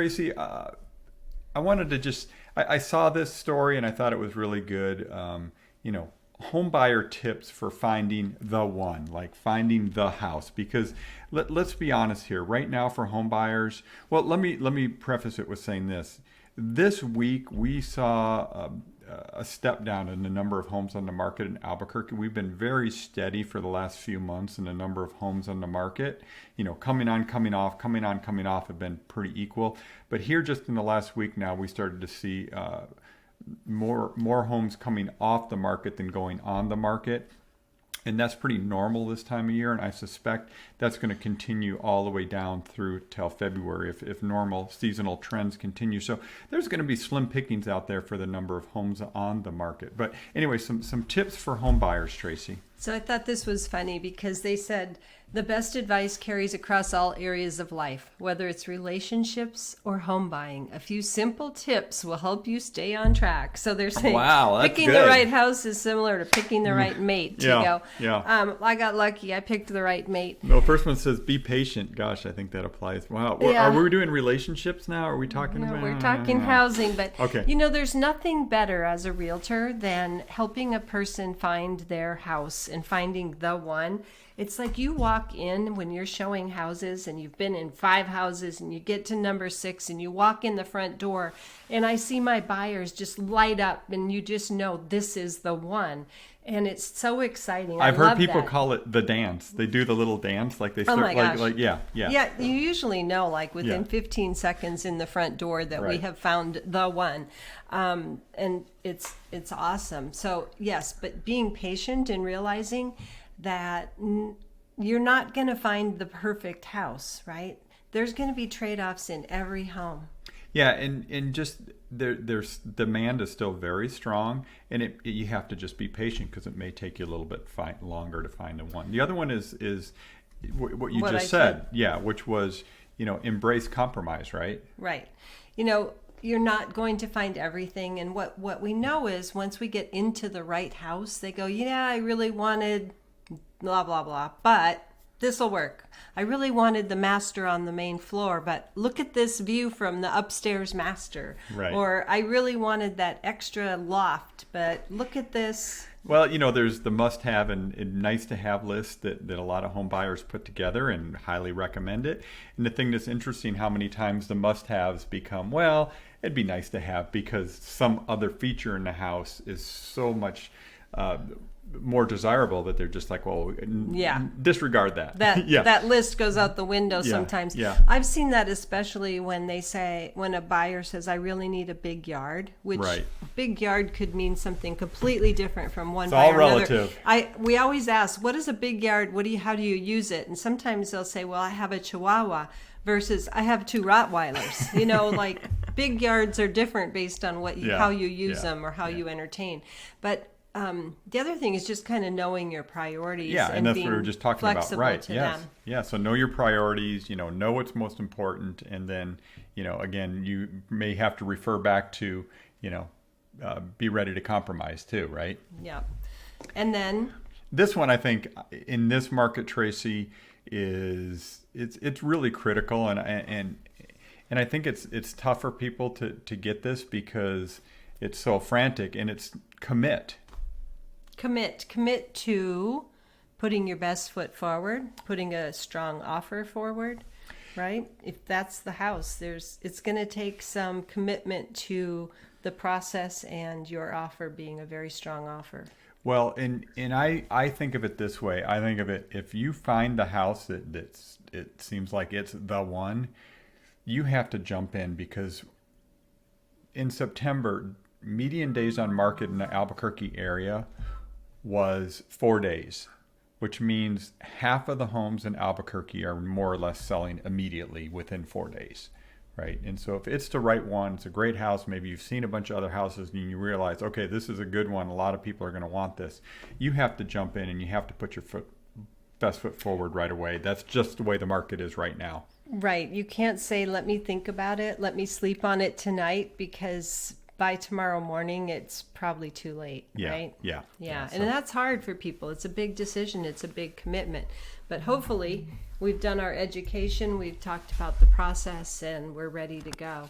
Tracy, I wanted to I saw this story and I thought it was really good. You know, home buyer tips for finding the one, like finding the house. Because let's be honest here. Right now for home buyers, well, let me preface it with saying this. This week we saw a step down in the number of homes on the market in Albuquerque. We've been very steady for the last few months in the number of homes on the market. You know, coming on, coming off, coming on, coming off have been pretty equal. But here just in the last week now, we started to see more homes coming off the market than going on the market. And that's pretty normal this time of year, and I suspect that's going to continue all the way down through till February if normal seasonal trends continue. So there's going to be slim pickings out there for the number of homes on the market. But anyway, some tips for home buyers, Tracy. So I thought this was funny because they said the best advice carries across all areas of life, whether it's relationships or home buying. A few simple tips will help you stay on track. So they're saying picking the right house is similar to picking the right mate. Yeah. I got lucky. I picked the right mate. No, first one says be patient. Gosh, I think that applies. Wow. Yeah. Are we doing relationships now? Are we talking about? We're talking housing, but okay. You know, there's nothing better as a realtor than helping a person find their house and finding the one. It's like you walk in when you're showing houses and you've been in 5 houses and you get to number 6 and you walk in the front door and I see my buyers just light up and you just know this is the one. And it's so exciting. I've heard people call it the dance. They do the little dance, like they start yeah. Yeah, you usually know like within 15 seconds in the front door that we have found the one. And it's awesome. So yes, but being patient and realizing that you're not going to find the perfect house, right? There's going to be trade-offs in every home. Yeah, and just there's demand is still very strong, and you have to just be patient because it may take you a little bit longer to find the one. The other one is what you just said, which was, you know, embrace compromise, right? Right. You know, you're not going to find everything, and what we know is once we get into the right house, they go, yeah, I really wanted blah blah blah, but this will work. I really wanted the master on the main floor, but look at this view from the upstairs master. Right. Or I really wanted that extra loft, but look at this. Well, you know, there's the must-have and nice-to-have list that a lot of home buyers put together and highly recommend it. And the thing that's interesting, how many times the must-haves become, well, it'd be nice to have because some other feature in the house is so much more desirable that they're just like, well, disregard that. That list goes out the window sometimes. Yeah. I've seen that especially when a buyer says, I really need a big yard, which big yard could mean something completely different from one buyer or another. It's all relative. We always ask, what is a big yard? How do you use it? And sometimes they'll say, well, I have a Chihuahua versus I have 2 Rottweilers. You know, like big yards are different based on how you use them or how you entertain. But the other thing is just kind of knowing your priorities. Yeah, and that's what we were just talking about, right? Yes. Yeah. So know your priorities. You know what's most important, and then again, you may have to refer back to be ready to compromise too, right? Yeah, and then this one, I think, in this market, Tracy, it's really critical, and I think it's tough for people to get this because it's so frantic, and it's commit. Commit to putting your best foot forward, putting a strong offer forward, right? If that's the house, it's going to take some commitment to the process and your offer being a very strong offer. Well, and I think of it this way. I think of it, if you find the house it seems like it's the one, you have to jump in, because in September, median days on market in the Albuquerque area was 4 days, which means half of the homes in Albuquerque are more or less selling immediately within 4 days, right? And so if it's the right one, it's a great house, maybe you've seen a bunch of other houses and you realize, okay, this is a good one, a lot of people are going to want this, you have to jump in and you have to put your best foot forward right away. That's just the way the market is right now. Right. You can't say, let me think about it, let me sleep on it tonight, because by tomorrow morning, it's probably too late, right? Yeah. And that's hard for people. It's a big decision. It's a big commitment. But hopefully we've done our education. We've talked about the process and we're ready to go.